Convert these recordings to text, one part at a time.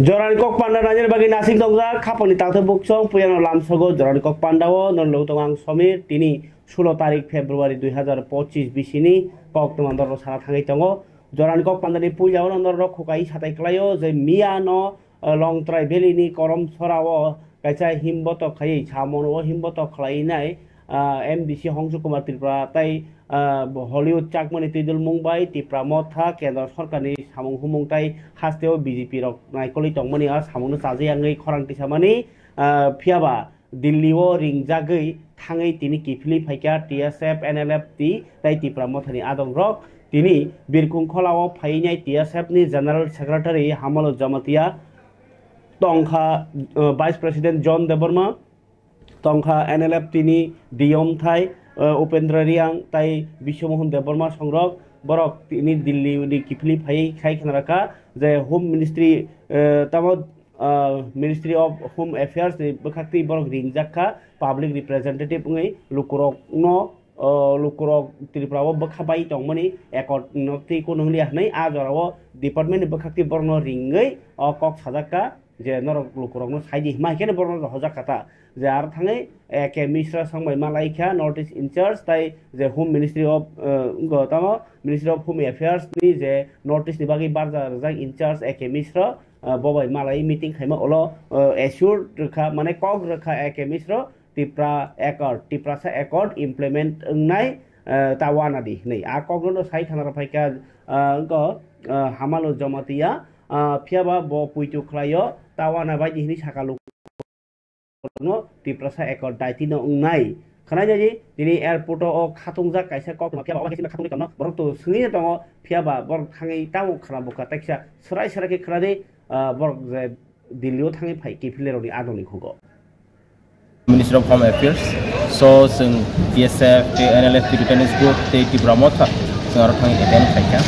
Jorani kok panda najer bagi nasing tongza kaponi takte buksong puyano lamsogo jorani kok pandawo non leutongang somir tini 16 tarik Februari 2025 bisini kok temandor sara thangai tongo jorani kok pandani puljao nondor khokai satai klayo je miano long trai belini korom sorawo kaisa himboto khai chamono himboto khlainai MDC Hongsu Kumar Tripura tai Hollywood Chakmani Tidul Mumbai Tripura Motha Kendra Sarkarni samung humung tai hasteo BJP rok naikoli tongmani a samung saje angai khorang tisamani phiaba Delhi o ringjagei thangai tini kifili phaika TSF NLF ti tai Tripura Mothani adong rok tini Birkung Kholao phainai TSF ni General Secretary Hamalo Jamatia tongkha Vice President John Deborma tongkha NLF tini Diom Thai Upendra Riang tai Bishomohon Deborma Songrok borok tini Delhi di kifli phai khai khnaraka je Home Ministry tamo Ministry of Home Affairs bekhakti borok ringjakha public representative ngai lukurok no lukurok Tripura bekhabai tongmani ekot nokti ko nungli hnai a jorao department bekhakti borno ringai kok sajaka je norok lukurok no saidi ma kene borno hojakata je ar thangai eke misra sangbai malaika notice in charge tai je Home Ministry of gotamo Ministry of Home Affairs ni je notice ni bagi barja rajak in charge eke misra bobai malai meeting khaima olo assure rakha mane kok rakha eke misra Tripura accord implement ngai tawana di nei a kok no sai thana phaika go Hamalo Jamatia phiaba bo puitu khlayo tawana bai ni sakalu no Tripura accord daiti no ngai khana jaji dini airport o khatungjak kaisa kok phiaba o kaisa khatung kono borok to suni tongo phiaba borok thangai taw khana boka taksa sarai sarake khrade borok je Delhi o thangai phai kifilero ni adoni khugo Ministry of Home Affairs, so sing TSF, NLF, Tennis Group, Tripura Motha, sing arathang attend khaika.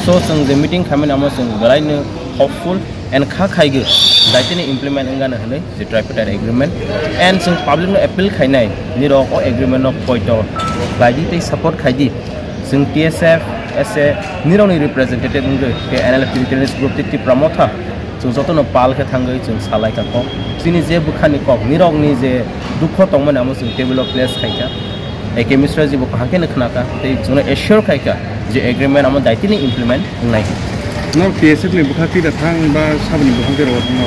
So sing the meeting kami nama sing galai ne hopeful and khaigu, daitini implement enggan hane the tripartite agreement and sing public no appeal khainai niro o agreement no poito, baji te support khaiji, sing TSF, SA niro ni representative ngai NLF, Tennis Group, Tripura Motha. जों जतनो पाल के थांगै जों सालाय का कक सिनि जे बुखानि कक निरग नि जे दुख तंगमन आमो जों टेबल अफ प्लेस खायका एके मिस्रा जे बुखाके न खनाका ते जों एश्योर खायका जे एग्रीमेंट आमो दाइतिनि इम्प्लिमेंट नाय न TSF नि बुखाति दा थां बा साबनि बुखाके रो न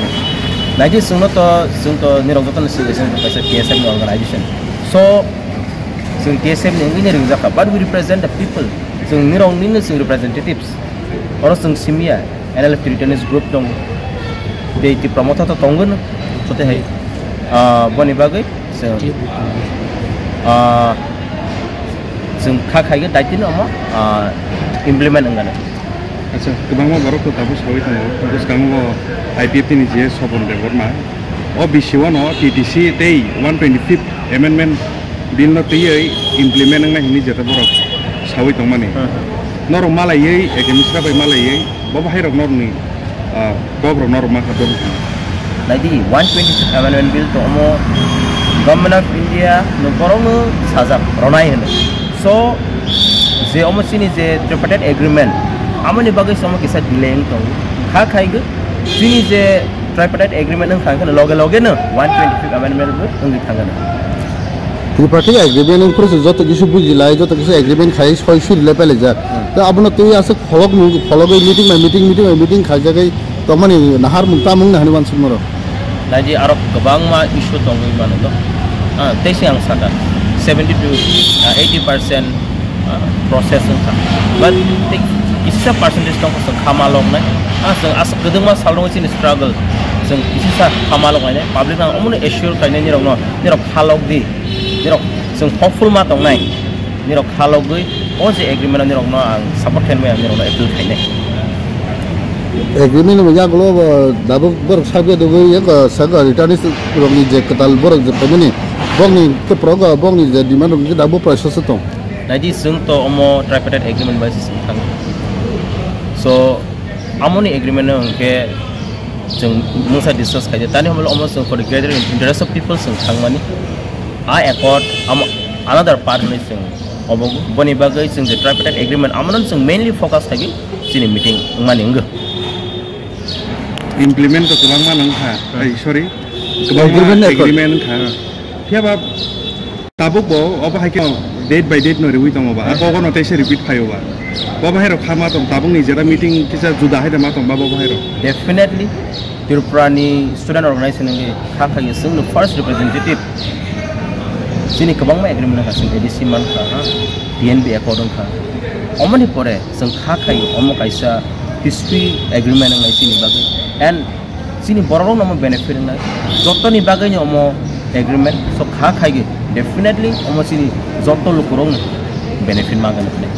नायजि जों तो निरग जतनो सिलेक्शन पैसा TSF नि अर्गनाइजेशन सो जों TSF नि नगिनि रिंजाका but we represent the people जों निरग निनो जों रिप्रेजेंटेटिव्स और जों सिमिया NLF Tennis Group dong de Tripura Motha to tongun sote hai boni bagai जों खाखायो दाइतिनो अमा implement ngana acha kubangma borok ko tabu sawi tango buskango IPF ni je sobon deborma o bisiwa no TTC tei 125th amendment bill no tei implement ngna hini jeta borok sawi tongmani nor malai eke misra bai malai baba hairok nor ni Gobro norma kadon. Lagi 125th amendment bill to omo Government of India no borong sajak ronai hen. So je omo sini je tripartite agreement amani bagai somo kisa delay to kha khai ge sini je tripartite agreement nang khang loge no 125th amendment bill ngi thangana. Tripartite agreement nang process joto kisu bujilai joto kisu agreement khai soi sur le pele ja. तो अब न तो यासे follow meeting खाजाgai तो माने नहार मुक्ता मुंग नहनि मानसुम मरो लाजि आरो गोबां मा इशु दं माने तो तेसि आं सादा 70 to 80% process था but इसा percentage दं जों खामालं नै जों आस गदों मा सालदं सिन struggle जों इसा खामालं नै public ना अमने assure खायनै निरक न निरक खालक दि निरक जों hopeful मा दं नै निरक खालक गै o je agreement ni rong no ang support ken me ni rong no appeal khaine agreement me ja glo dabu bor sabe do ye ka saga returnis rong ni je katal bor je pemini bong ni ke proga bong ni je demand ni dabu process to naji sung to omo tripartite agreement basis thang so amoni agreement no ke jeng musa discuss khaje tani homol omo sung for the greater interest of people sung thangmani I accord another part ni sung boni bagai sing the tripartite agreement amanon sing mainly focus thagi sini meeting maning implement गोबां मानोखा सरि Agreement गोबां accord. Agreement खा फियाबा ताबुकबो अबाहायके date by date नरि दङबा बगनो तेसे repeat फायोबा बबाहायरो खामा दं Tabuk निजेरा meeting किसा जुदा हायदा मा दं बबाहायरो Definitely, Tirupurani student organization ni kakak yang the first representative. Sini kebang ma agreement ka sing ADC man ka, PNB accord ka. Omo ni pore sing kakak yang omo kaisa history agreement ngai sini bagi. And sini borong omo benefit ngai. Joto ni bagi ni omo agreement so kakak yang definitely omo sini joto lukurong benefit magan ni.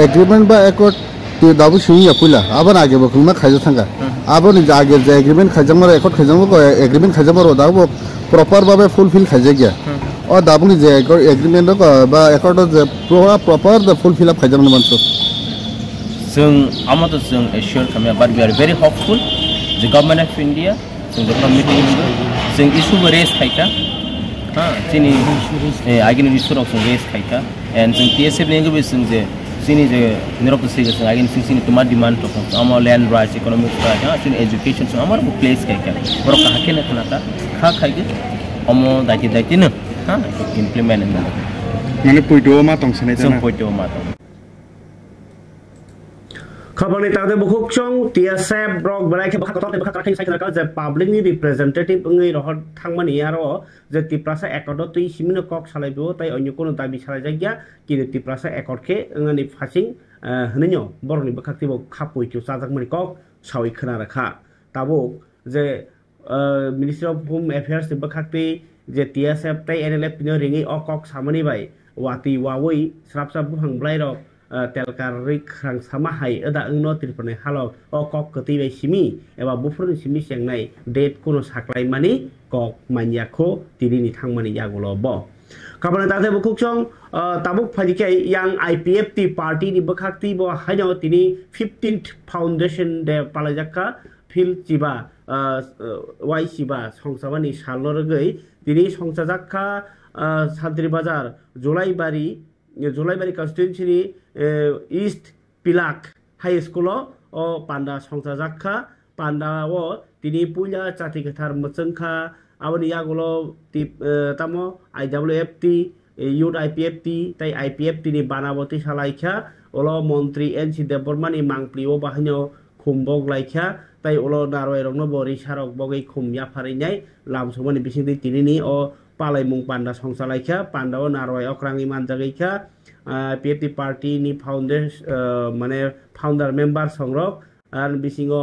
agreement ba accord te dabu shui ya pula aban age ba kuma khaja thanga aban ni age je agreement khaja mar accord khaja ko agreement khaja mar dabu proper babe fulfill khaja gya और दाबुं नि जे agreement ko ba accord je proper the fulfill up khaja man manso Sung amato sung assure kami, but we are very hopeful. The government of India, sung the meeting sung issue raise kaita, sini again issue of sung raise kaita, and sung TSF nengu bi sung je sini je neuropathy sung again sini tuma demand to amo land rights, economic rights, sini education sung amar bu place kaita. Boro kahake na kana ta khai ge amo daki na implement na. माने पुइटो मा दं सने Sung poito mato. खबर नि तादे बुखुक चों TSF Brock बराय के बखा कतते बखा काखै cycle का जे पब्लिक नि रिप्रेजेंटेटिव ngै रह थांमानि यारो जे तिप्रासा एकॉर्ड तै सिमिनो कक सालायबो तै अन्य कोनो दाबि सालाय जागिया कि तिप्रासा एकॉर्ड के ngani फासिं हनैनो बरनि बखाक्तिबो खापुइचो साजाकमनि कक सावै खोना रखा ताबो जे मिनिस्ट्री ऑफ होम अफेयर्स नि बखाक्ति जे TSF तै NLF पिनो रिङै अ कक सामनि बाय वाति वावै स्राबसा बुहांब्लाय र telkari krang sama hai ada engno tirpane halok o kok ketibai simi eba bufurni simi sengnai date kono saklai mani kok manyakho tiri ni thangmani yagulo bo kabana tade bukuk chong tabuk phajike yang IPFT party ni bakhakti bo haino tini 15th foundation de palajaka phil chiba y chiba songsabani salorgei tini songsajakka sadri bazar Julaibari constituency East Pilak High School o panda songsa jakha panda o tini puja chati kathar machangkha aboni yagulo tamo IWFT youth IPFT tai IPFT ni banaboti salaikha olo montri NC Debormani mangplio bahino khumbok laikha tai olo naroi rongno bori sarok bogai khumya pharinai lamsomani bisingdi tinini o palai mung panda songsa laikha panda o naroi okrangi manjagaikha PFT party ni founder member songrok আর বিসিংও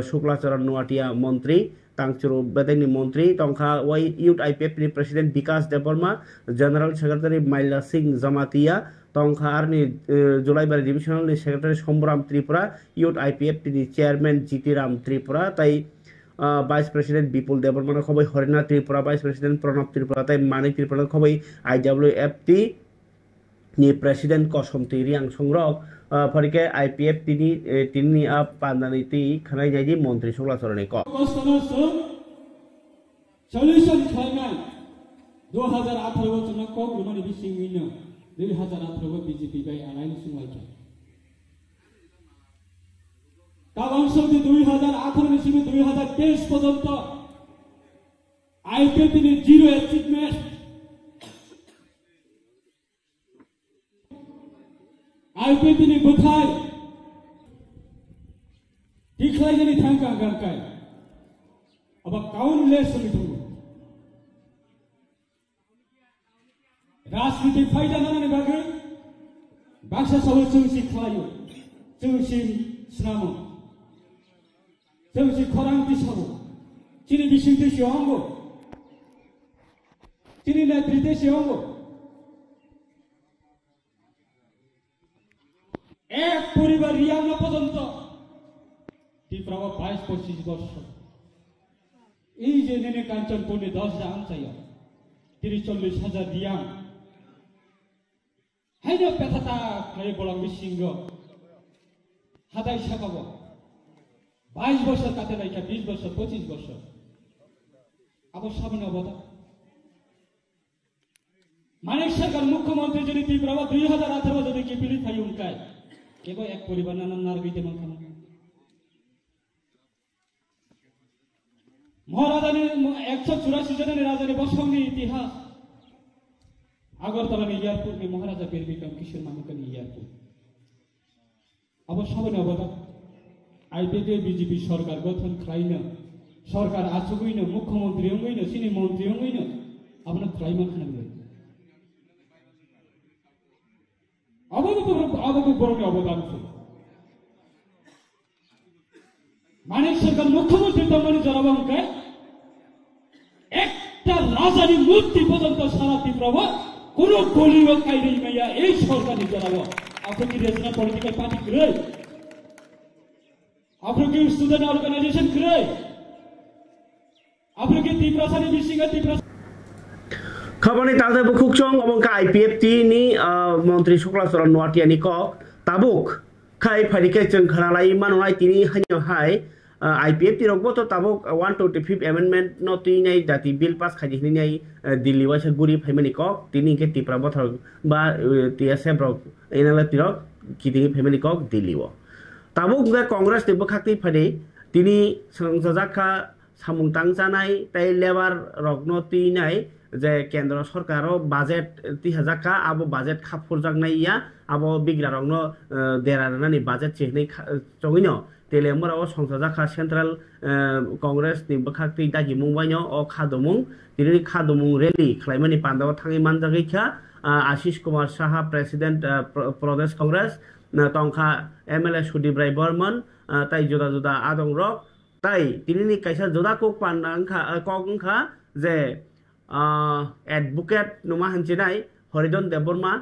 শুক্লাচরণ নোয়াটিয়া মন্ত্রী তাংচুরু বেদেনি মন্ত্রী তংখা ওই youth IPF ni president Bikash Debbarma general secretary Maila Singh Jamatia তংখা আরনি Jolaibari divisional ni secretary Sambaram Tripura youth IPF ni chairman Jitiram Tripura তাই vice president Bipul Debbarma খবই Harina Tripura vice president Pranab Tripura তাই Manik Tripura খবই IWFT ni president kosom tiri ang songrok parike IPF tini ap pandaniti khanai jaiji montri sugla sorone ko solution khana 2018 go chuna ko lumani bising wino 2018 go BJP bai alai sumai cha tabang sodi 2018 ni simi 2023 porjonto IPF ni zero achievement IPF ni buthai diklai ni thangka garkai aba countless mitu राजनीति फायदा नाने बागे बाक्सा सबै जोंसि खलायो जोंसि स्नामो जोंसि खरां दिसाबो चिनि बिसिं दिसियांगो चिनि ना दिसियांगो এক পরিবার রিয়াং পর্যন্ত ত্রিপুরা 22-25 বছর এই যে নেনে কাঞ্চনপুরে 10 টা আনসাইয়া 30-40,000 রিয়াং হাইনো পেথাতা খাই বলং বিসিংগ হাদাই সাকাবো 22 বছর কাতে রাইখা 20 বছর 25 বছর আবার সামনে অবদা মানিক সরকার মুখ্যমন্ত্রী যদি ত্রিপুরা 2018 যদি কিপিলি থাই উনকাই কেবল এক পরিবার নানান নারগিতে মাথা মহারাজানী 184 জনের রাজানী বসঙ্গী ইতিহাস আগরতলা এয়ারपोর্ট में महाराजा पीर बिक्रम किशोर मानुकन एयरपोर्ट अब सबैले अब आइपिपी बीजेपी सरकार गठन खाइन सरकार आचुगैन मुख्यमंत्री अंगैन सिनी मंत्री अंगैन अब खाइमा खानांगै अब बरं अवदान मानिक सरकार मुख्यमंत्री तमनि जनाबंके একটা রাজানী মূর্তি পর্যন্ত সারা ত্রিপুরা কোন গলিও কাইরে মাইয়া এই সরকারি জানাবো আপনি কি রেশনাল পলিটিক্যাল পার্টি করে আপনি কি স্টুডেন্ট অর্গানাইজেশন করে আপনি কি ত্রিপুরা সারি বিশিঙ্গা ত্রিপুরা खबरनि तालदे बुखुकचों अबंका आईपीएफटी नि मंत्री शुक्लाचरण नवाटियानि कक ताबुक खाय फारिके जों खानालाय माननाय तिनि हान्यो हाय आईपीएफटी रगबो तो ताबुक 125 अमेंडमेंट नटिनाय दाति बिल पास खादिनाय दिल्ली वासे गुरि फाइमानि कक तिनि के टिप्रा बथर बा टीएसएफ रक एनालाति रक किदिनि फाइमानि कक दिल्ली वो ताबुक दा कांग्रेस नि बखाक्ति फादे तिनि संजाजाखा सामुंतां जानाय ताय लेबार रगनटिनाय जे केंद्र सरकारो बाजेट 3000 का अब बाजेट खाफुर जागनाया अब बिग्रा रंगनो देरानानि बाजेट चेहनै चंगिनो तेलेमराव संसाजाखा सेंट्रल कांग्रेस नि बखाक्ति दागि मुंबाइनो अ खादमुं दिनि खादमुं रैली खलाइमानि पान्दाव थाङै मानजागैखा आशीष कुमार साहा प्रेसिडेंट प्रदेश कांग्रेस तंखा एमएलए सुदीप राय बर्मन ताई जुदा जुदा आदं रक ताई दिनि कायसा जुदा को पान्दांखा कगंखा जे एडवोकेट नुमा हंचिनाय हरिदन देबबर्मा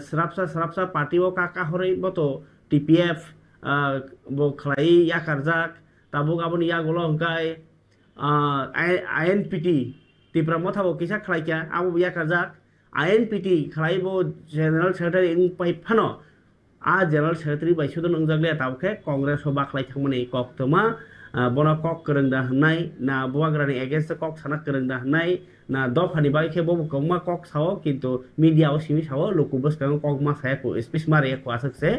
सराबसा पार्टी ओ काका हरै बतो टीपीएफ बो खलाई याकारजाक ताबुक आबनि यागोलो हंकाय आईएनपीटी तिप्रा मथाबो किसा खलाइका आबो याकारजाक आईएनपीटी खलाई बो जनरल सेक्रेटारी इन पाइफानो आ जनरल सेक्रेटारी बाइसुदन नंजागले ताबखे कांग्रेस बा खलाई थांमोनि कक्तमा बना कक करंदा हनाय ना बुवाग्रानि एगेन्स्ट कक साना करंदा हनाय ना दफानि बाइखे बो कमा कक साओ किंतु मीडिया ओ सिमी साओ लोकु बसकां कक मा सायाको स्पेस मारे को आसकसे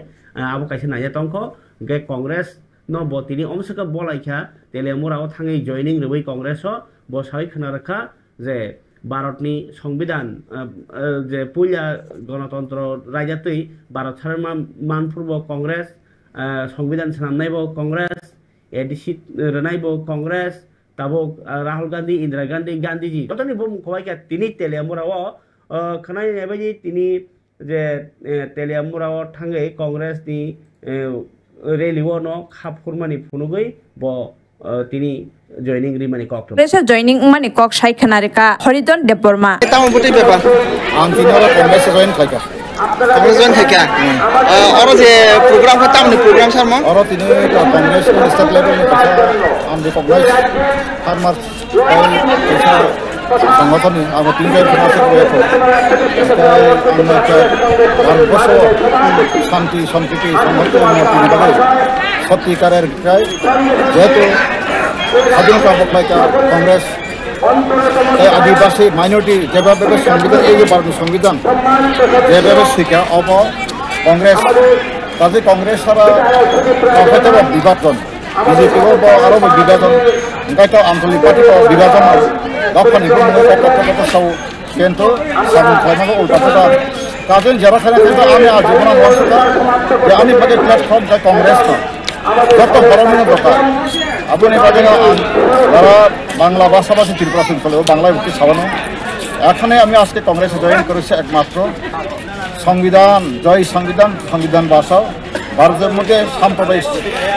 आबो काइसे नाया तंखो गे कांग्रेस न बतिनि अमसका बलाइखा तेलेमुराव थाङै जॉइनिंग रबै कांग्रेस बसाइ खना रखा जे भारतनि संविधान जे पुलिया गणतंत्र रायजातै भारत सारमा मानपूर्व कांग्रेस संविधान साननायबो कांग्रेस एडिसी रनाइबो कांग्रेस ताबो राहुल गांधी इंदिरा गांधी गांधी जी ततनि बम खबाइका तिनि तेलेमुराव खनाय नेबायदि तिनि जे तेलेमुराव थाङै कांग्रेस नि रेलिव न खाफुरमानि फुनुगै ब तिनि जॉइनिंग रिमानि कक प्रेसर जॉइनिंग माने कक साइखनारेका हरिदन देबबर्मा तामो बुटी पेपर आं तिनरा कांग्रेस जॉइन खायका कांग्रेस जॉइन खायका और जे प्रोग्राम को तामनि प्रोग्राम सारमो और तिनि कांग्रेस को स्टेट लेवल में आं दे कांग्रेस फार्मर संगठन आगो तिनजय शांति सम्प्रीति संगठन सत्यकारेर जेहेतु स्वाधीनता बख्लाइका कांग्रेस आदिवासी माइनरिटी जेबाबे संविधान ये भारत संविधान जेबाबे सिका अब कांग्रेस ताजे कांग्रेस सारा कहते विभाजन बीजेपी को आरो विभाजन गायता आंचलिक पार्टी को विभाजन दफानि को कत साव केंतो साबुन खायमाखौ उल्टा फटा काजों जरा खाना आने आजीवन वर्षका जे आनि बागे प्लेटफर्म का कांग्रेस का যত বড় দরকার আপনি বাজে তারা বাংলা ভাষাভাষী ত্রিপুরা চলে বাংলায় উঠতে ছাড়ানো এখানে আমি আজকে কংগ্রেসে জয়েন করেছি একমাত্র সংবিধান জয় সংবিধান সংবিধান ভাষা ভারতের মধ্যে সাম্প্রদায়িক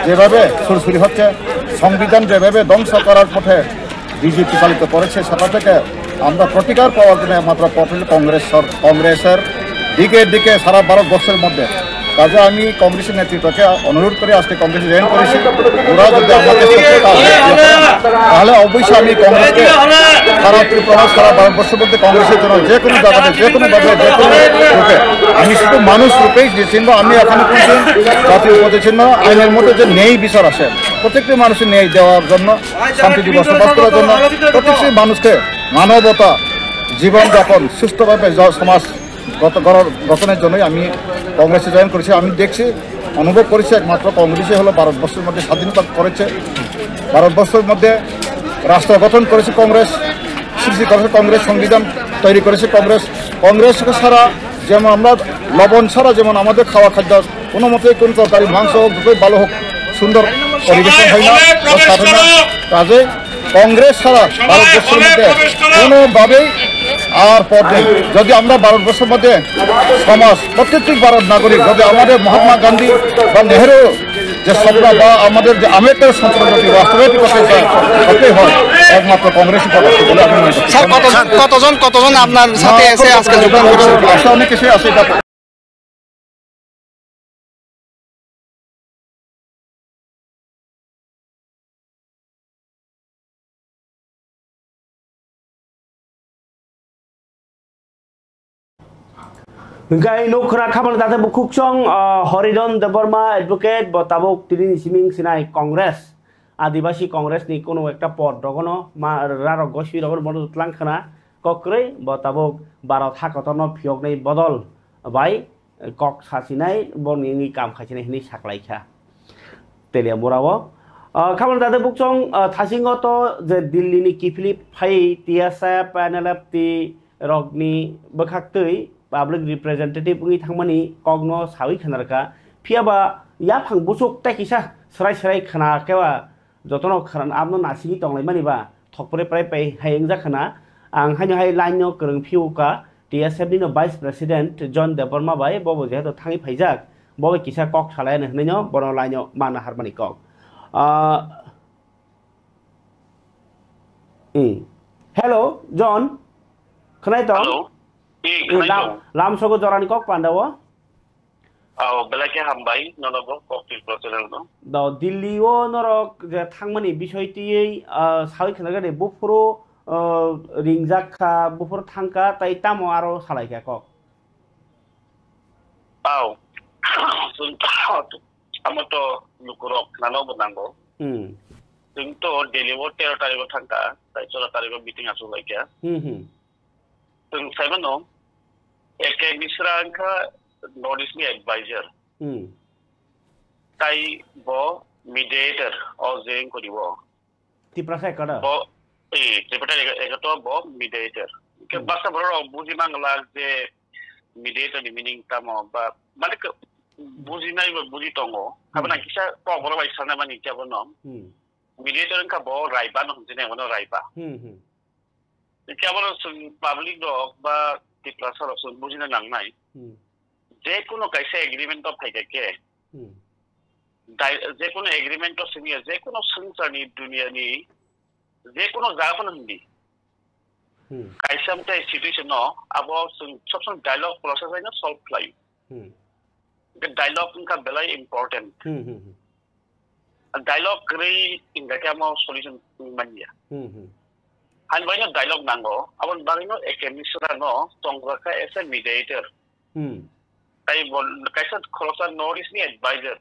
যেভাবে সুরসুরি হচ্ছে সংবিধান যেভাবে ধ্বংস করার পথে বিজেপি চালিত করেছে সেটা থেকে আমরা প্রতিকার পাওয়ার জন্য একমাত্র পথ হল কংগ্রেসের দিকে দিকে সারা ভারতবর্ষের মধ্যে কাজে আমি কংগ্রেসের নেতৃত্বকে অনুরোধ করে আজকে কংগ্রেসে জয়েন করেছি ওরা যদি আমাকে তাহলে অবশ্যই আমি কংগ্রেসকে সারা ত্রিপুরা সারা ভারতবর্ষের মধ্যে কংগ্রেসের জন্য যে কোনো জায়গাতে যে কোনোভাবে যে কোনো রূপে আমি শুধু মানুষ রূপেই যে চিহ্ন আমি এখানে কিন্তু জাতীয় পদের চিহ্ন আইনের মধ্যে যে ন্যায় বিচার আসে প্রত্যেকটি মানুষের ন্যায় দেওয়ার জন্য শান্তিতে বসবাস করার জন্য প্রত্যেকটি মানুষকে মানবতা জীবনযাপন সুস্থভাবে সমাজ গঠনের জন্যই আমি কংগ্রেসে জয়েন করেছি আমি দেখছি অনুভব করেছি একমাত্র কংগ্রেসই হলো ভারতবর্ষের মধ্যে স্বাধীনতা করেছে ভারতবর্ষের মধ্যে রাষ্ট্র গঠন করেছে কংগ্রেস, সৃষ্টি করেছে কংগ্রেস, সংবিধান তৈরি করেছে কংগ্রেস। কংগ্রেস ছাড়া যেমন আমরা লবণ ছাড়া যেমন আমাদের খাওয়া খাদ্য কোনো মতেই কোন তরকারি মাংস হোক যতই ভালো হোক সুন্দর পরিবেশন হয় না, কাজে কংগ্রেস ছাড়া ভারতবর্ষের মধ্যে কোনোভাবেই আর পথ নেই। যদি আমরা ভারতবর্ষের মধ্যে সমাজ প্রত্যেকটি ভারত নাগরিক যদি আমাদের মহাত্মা গান্ধী বা নেহেরু যে স্বপ্ন বা আমাদের যে আম্বেদকর স্বপ্নটি বাস্তবায়িত করতে হয় একমাত্র কংগ্রেসই পাবে বলে আমি মনে করি। কতজন আপনার সাথে এসে আজকে যোগদান করছেন? অনেক কিছু আছে। Hingkai nukra kapan tata bukuksong Horidon Deborma advocate botabok tini siming sinai Kongres Adibasi Kongres ni kono ekta pod rogono ma raro goshi rogon bodo tlang khana kokre botabok barat hakotono phiok nei bodol bai kok sasinai boni ni kam khachinai ni saklaikha telia borawo kapan tata buksong thasingo to je Delhi ni kifli phai TSF NLF ti rogni bakhaktui Public representative bungi thangmani kogno sawi khanarka phiaba ya phang busuk ta kisa sarai khana kewa jotono khan amno nasigi tonglai mani ba thokpore prai pai hayeng ja khana ang haino hai line krung phiuka TSF ni vice president John Deborma bai bobo je to thangi phaijak bobo kisa kok salai ne hnaino bono line mana harmani kok hello John khnai to Lam sogo jorani kok pandawo? Belakang hambai nonobo koktil prosedur no. Do Delhi o norok je thangmani bishoyti sawi khanagani bufuro ringjakha bufuro thangka tai tamo aro salaikha kok. Amato lukurok nano bonango. Tunto Delhi o 13 tarikh thangka tai 14 tarikh meeting asu laikya. Tung Simon Eke Misranka notice me advisor. Tai bo mediator or Zane Kodibo. Tiprasa kada. Bo Tripata Egato bo mediator. Basta Bro Buzimangala the mediator the meaning tamo but Malika Buzina Buzitongo. Havana Kisha Pogora by Sanamani Javono. Mediator and Cabo Raiban on Zinemo Raiba. Kemudian public dog ba di plaza lo sun bujina nang nai. Je kuno kaise agreement of hai ke. Je kuno agreement of sini je kuno sansa ni dunia ni je kuno zapan hindi. Kaise amte situation no abo sun सबसे dialogue process hai na solve lai. The dialogue unka belai important. Dialogue kri inga kya mau solution mania. Han baino dialogue nango abon bagino ekemisra no tongraka as a mediator tai bol kaisa kholosa notice ni advisor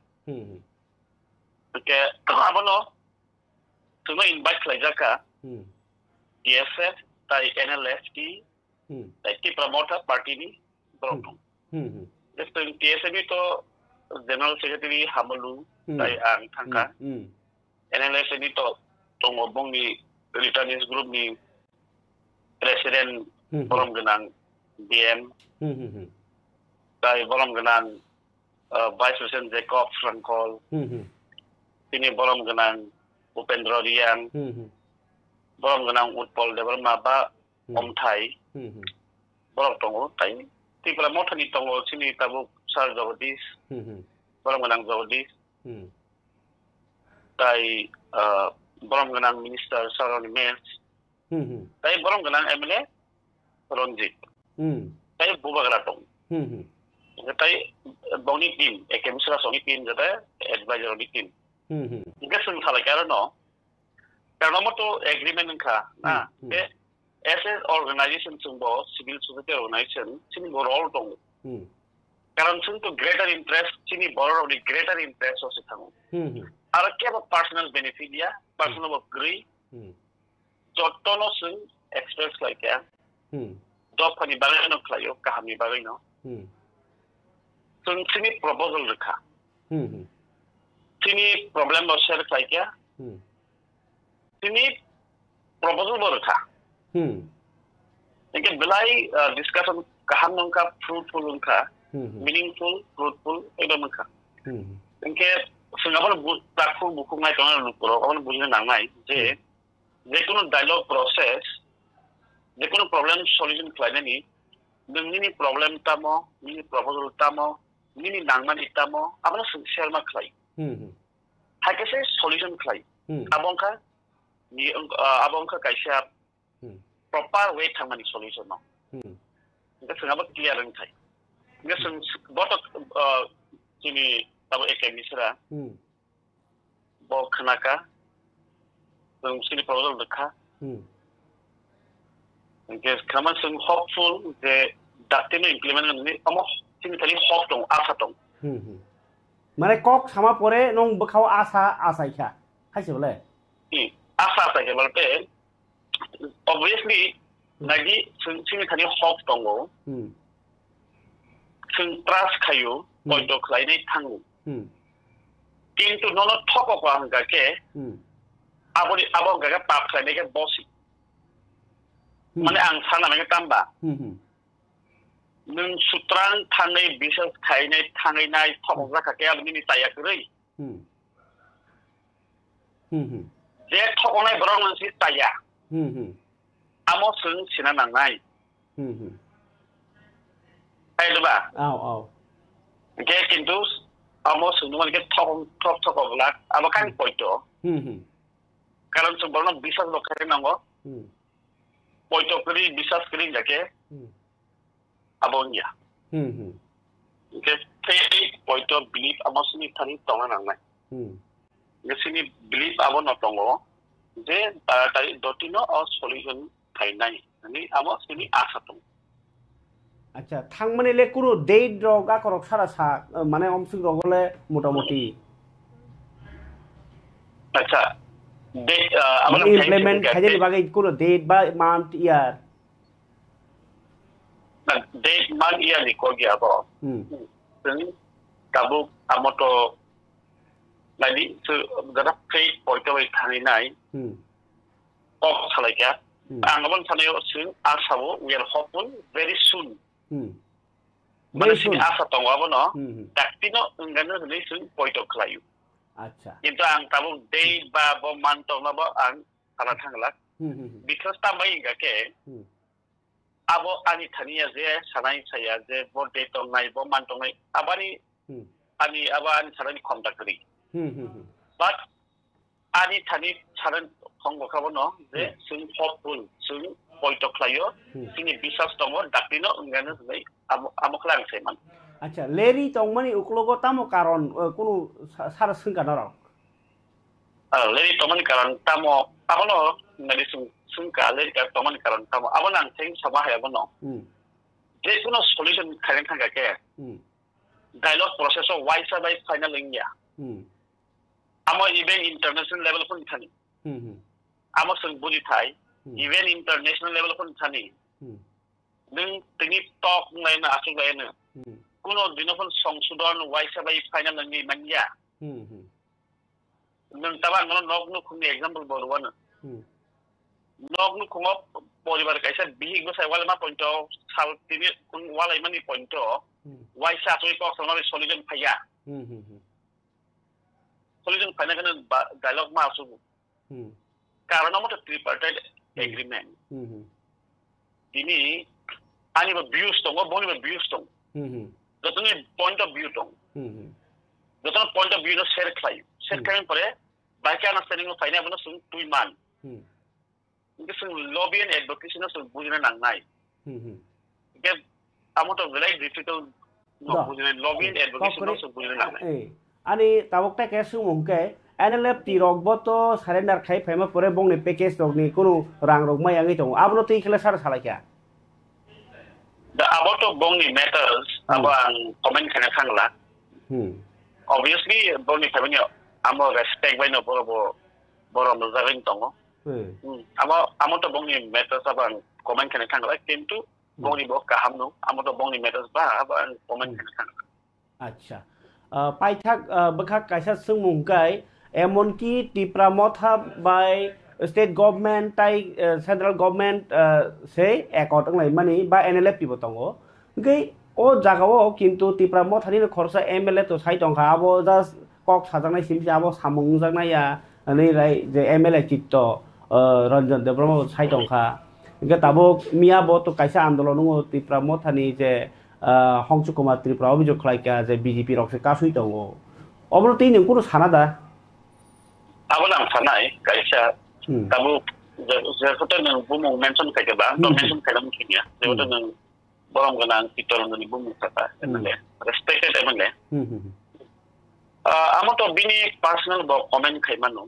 ke abono tuno invite lajaka TSF tai NLF ti tai ti promoter party ni broto esto TSF to general secretary Hamalu tai ang thangka NLF ni to tongobong ni Returnees group ni President Borom Genang DM Tai Borom Genang Vice President Jacob Frankol Ini Borom Genang Upendra Riang Borom Genang Utpol Deborma Ba Om Thai Borom Tongo Tai Ti pala mo thani tongo sini tabuk Sar Jawadis Borom Genang Jawadis Tai Borom Genang Minister Saroni Mens Tai Borom Genang MLA Ronjit Tai Buba Gratong Tai Boni Team Ekemisra Soni Team Jata Advisor Oni Team Gasun Sala Kara no Karena mo to agreement ka na as an organization sumbo civil society organization sini borol tong Karena sun to greater interest sini borol di greater interest of sitang Ara kya ba personal benefit ya personal agree jotono sun express like ya do pani bagay no klayo kahami bagay no sun sini proposal rekha sini problem mo share like ya sini proposal berkah. Ini belai discussion kaham nungka fruitful nungka, meaningful, fruitful itu nungka. Ini sengapa takfu buku ngai tuan lupuro, kawan bujian nangai. Je kono dialogue process, je kono problem solution klien ni, ini problem tamo, ini proposal tamo, ini nangman itamo, apa nak share mak klien. Hai kasi solution klien. Abangka, ni abangka kaisa proper way thangmani solution no. Ini sengapa clear ang klien. Ini seng botok ini tahu ekonomisera, bawa kenaka. Sini proposal dekha. Because kami sung hopeful the daktin implement ni, amo sini tadi hope dong, asa dong. Mana kok sama pore nong bekau asa ikhya, hai sih boleh? Asa saja, berarti obviously lagi sini tadi hope dong go. Sung trust kayu, untuk lainnya tanggung. Kintu nono top of angka ke. Abang gak pap saya ni ke bosi. Mana ang sana mereka tambah. Nung sutrang tangai bisa kainai tangai nai top of angka ke abang ini saya kiri. Dia top of nai berang nanti saya. Amo sung sina nangai. Ayo ba? Oke kintu amo sung nuan ke top of angka. Abang kan poito. Karena sebelumnya bisa lokasi nanggo, poito kiri bisa kiri jake, abonnya. Oke, saya poito belief amos ni tadi tongan nangai. Sini belief abon notongo, je tadi dotino or solution kainai. Ini amos sini asa tong. Acha, thang mane le kuro date roga korok sara sa, mana omsing rogole mutamoti. Acha. Implement kaje di bagai kuno date ba month year. Date month year ni kau dia apa? Kabu amoto lagi segera trade point away kali nai. Oh salah ya. Anggapan sana yo sing asawo we are hopeful very soon. Very soon. Asa tunggu apa no? Tapi no enggak ni sing point of klayu. Acha. Itu ang tabung day ba bo mantong na ba ang kana thanglak. Because tamay ga ke. Abo ani thania je sanai saya je bo day tong nai bo mantong nai abani ani abani sanai contact kri. But ani thani saran khong ka bo no je sing hopeful sing point of klayo sini bisas tongo dakino ngana sai amo klang sai man. Acha, leri tong mani uklogo tamo karon kuno sara sengka narok. Leri tong mani karon tamo apa no nari sengka leri tong mani karon tamo apa nang sing sama ya apa no. Jadi kuno solution kalian kan gak ke. Dialogue process of why by final India. Amo even international level pun thani. Amo seng budi thai even international level pun thani. Nung tinggi talk ngai na asu ngai na. Kuno dinopon songsudon waisa by final ngi manja. Nung taban ngono nok nu kung example borwana. Nok nu kung poribar kaisa bihig mo sa wala ma pointo sal tini kung wala imani pointo waisa so iko sa no solution phaya. Solution phaya kana dialogue ma asu. Karena mo to tripartite agreement. Ini ani ba views to mo boni ba views to. Jotone point of view tong. Jotone point of view no share khai. Share kain pore baiki understanding no faina bono sung tuiman. Ini sung lobby and advocacy no sung bujina nang nai. Ke amo to very difficult no bujina lobby and advocacy no sung bujina nang nai. Ani tabok ta ke sung mungke NLF tirok boto surrender khai faima pore bong ni package dog ni kuno rang rok mai angi tong. Abno ti khela sar sala kya. The about of Bongi matters about comment kind of thing lah. Obviously, Bongi family amo respect by no boro muzavin tongo. Amo to Bongi matters about comment kind of thing like kintu Bongi bo kaham no amo to Bongi matters ba about comment kind of thing. Acha. Paithak bekak kaisa sung mungkai emonki tipra motha by state government tai central government se ekot anglai mani ba NLF pibo tongo ngai o jagao kintu tipra mo thani khorsa MLA to sai tongkha abo just kok sajangnai simsi abo samung jangnai ya ani rai je MLA chitto Ranjan Debramo sai tongkha ngai tabo mia bo to kaisa andolon tipra mo thani je Hongchu Kumar Tripura obijog khlaika je BJP rok se kasui tongo obro tin ningku sanada abang sanai kaisa tabu sesuatu yang bumung mention kayak apa atau mention kayak mungkin ya sesuatu yang borong kenang kita orang ini bumung kata emangnya respected emangnya amo to bini personal bo comment kayak mana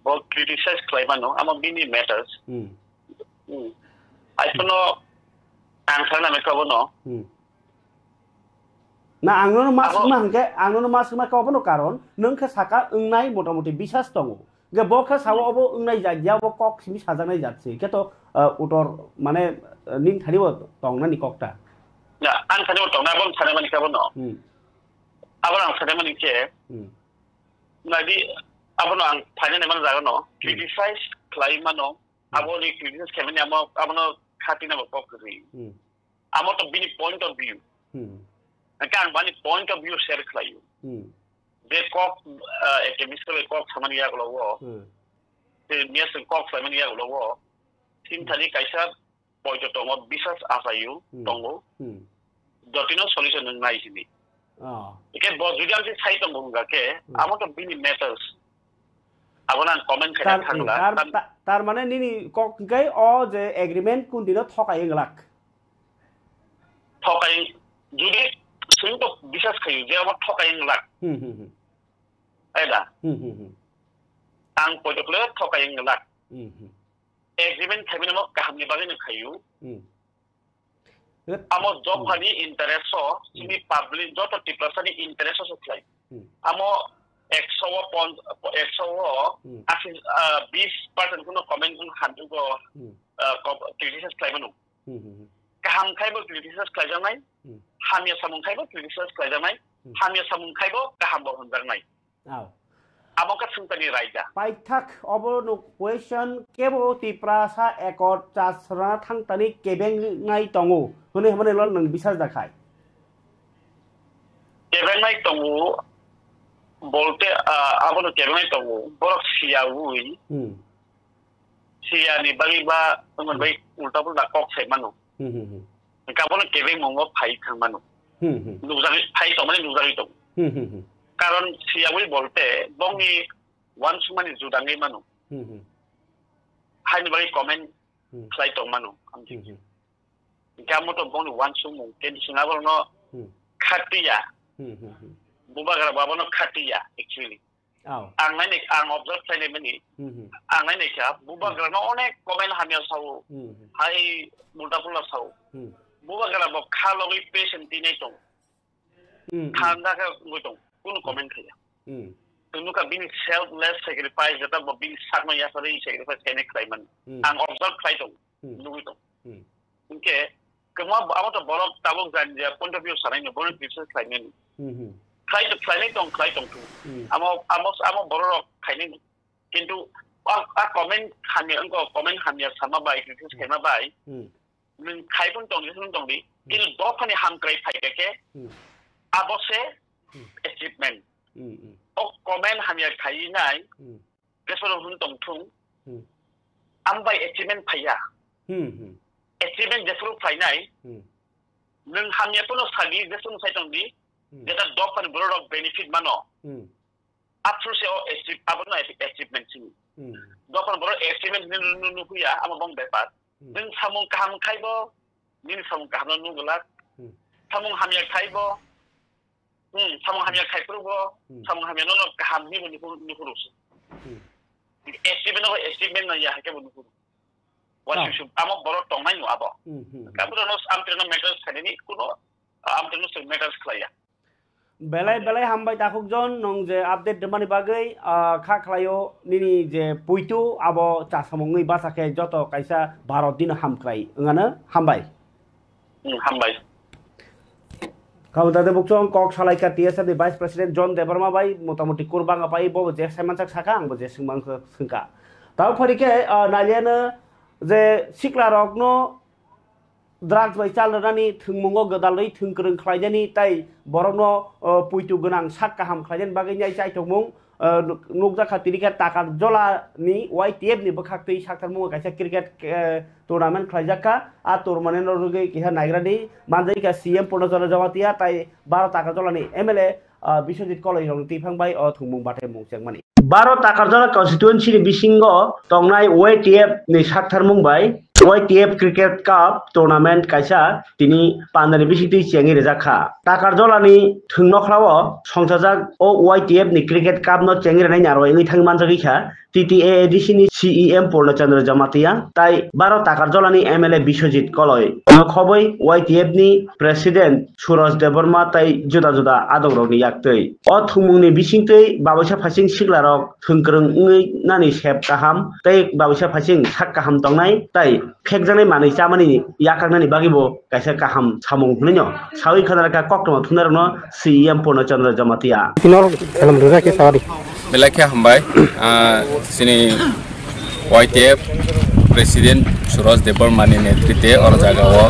bo criticize kayak mana amo bini matters I don't know answer na mereka bono na angno mas ma ka bono karon nang ka saka ungnai motamoti bisas tongo ge bokha sawo obo ungnai jagya bo kok simi sajanai jatse ke to utor mane ning tharibo tongna ni kokta na an tharibo tongna bon thane mani ka bono abang thane mani ke nadi abono ang thane ne man jaga no criticize claim mano abo ni criticize kemani amo abono khatina bo kokri amo to bini point of view kan bani point of view share klayu de kok ekemisel kok samani ya glo te nias kok samani ya glo tin thani kaisa point to mo bisas asayu tongo dotino solution nai sini ke bo judiam si sai tongo ga ke amo to bini matters abonan comment kaya thangla tar mane nini kok gai o je agreement kun dino thokai nglak thokai judi Sehingga bisa sekali dia mau thokai ngelak. Ada. Ang pojok le thokai ngelak. Agreement kami nama kaham ni bagi kayu. Amo job hani interest so, sini public job atau tiplasani interest so selai. Amo exo asis 20% kuno comment kuno hantu ko criticize selai manu. Kaham kai bo criticize selai jangai. Hamia samung kaibo criticize klajamai hamia samung kaibo kaham bo hondarnai amo ka sungtani raida paithak obo no question kebo tiprasa ekot chasra thangtani kebeng ngai tongu hone hamane lol nang bisas dakhai kebeng ngai tongu bolte abo no kebeng ngai tongu borok siaui sia ni bagi ba ngon bai ulta pulta kok sai manu Kapan kebeng mongo pai kang manu, nuzari pai to mana nuzari to. Karon siawi bolte bongi once mani judangi manu. Hai ni bagi komen slide to manu. Kamu to bongi once mungkin singapura no khatia. Buba gara baba no khatia actually. Ang lain ang observe saya ni, ang lain siapa? Buba gara no onek komen hamil sau, hai multa pula sau. Buba gara bo khalogi patient tinai tong thanda ka ngotong kuno comment kaya tunu ka bini selfless sacrifice jata bo bini sakma ya sari sacrifice kene klaiman ang observe klai tong nuitong inke kemo amo to borok tabok janja point of view sarai no borok business klaimen klai tong tu amo borok khaini kintu a comment khani angko comment khani sama bai kritis kema bai mình khai pun tong di, il dopan ni ham krai pai ke, abose achievement. O komen ham ya khai nai, kesoro hun tong tung, ambai achievement pai ya. Achievement jesuru pai nai, nung ham ya pun sagi jesuru sai tong di, jeta dopan borok benefit mano. After se o achieve, abona achievement sini. Dopan borok achievement nu ya, ama bong bepat. Nung samung kaham kaibo, nin samung kaham no nugulat, samung hamya kaibo, samung hamya kaiprubo, samung hamya no kaham ni nufurus. Estimate na ya ke nufurus. What you should amo borok tong nai no abo. Kamu no amtreno matters kanini kuno amtreno matters klaya. Belai hambai takuk jon nong je update demani bagai kha khlayo nini je puitu abo chasamungui basake joto kaisa 12 din hamkrai ngana hambai Kaudade bukchong kok salaika TSF di Vice President John Debarma bai motamoti kurbang apai bo je semansak sakang bo je singmang sengka ताव फरिके नालियानो जे सिक्ला रकनो drugs bye चालनानि थुंमुंगो गदालै थुंक्रं खलायनानि ताई बरनो पुइतु गोनां साक गाहाम खलायनानि बागै नाय चाइथमुं नुकजा खातिरिका ताका जलानि YTF नि बखाक्तै साक्तारमुं कायसा cricket tournament खलायजाका आ tournament रुगै किहा नायग्रानि मानजाइका CM पूर्णचन्द्र जमातिया ताई 12 ताका जलानि MLA बिश्वजित कलई रं तिफांबाय थुंमुं बाथे मुंसेंमानि 12 ताका जला कन्स्टिट्युएन्सि नि बिसिंगो तंनाय YTF नि साक्तारमुं बाय YTF क्रिकेट कप टुर्नामेंट कायसा तिनी पान्दानि बिसिंतै चेंगि रेजाखा ताकार जलानि थुंनख्लाव संसाजाक ओ YTF नि क्रिकेट कप न चेंगि रेनाय नारो इंगै थांग मानजागिखा TTAADC नि CEM पूर्णचन्द्र जमातिया ताई 12 ताकार जलानि MLA बिश्वजित कलई खबै YTF नि प्रेसिडेंट सुरज देबबर्मा ताई जुदा जुदा आदरनि याक्तै अ थुंमुंनि बिसिंतै बाबैसा फासिं सिग्लारक थुंक्रंङै नानि सेब गाहाम ताई बाबैसा फासिं साक गाहाम तंनाय ताई फेकजानाय मानै चामानि याकांनानि बागिबो कायसा गाहाम सामुं हुनैनो सावै खनारका कक्टमा थुनारनो CEM पूर्णचन्द्र जमातिया किनर खेलम रोजाके सावरि बेलाखे हमबाय सिनि YTF प्रेसिडेंट सुरज देबबर्मानि नेतृत्वे और जागाओ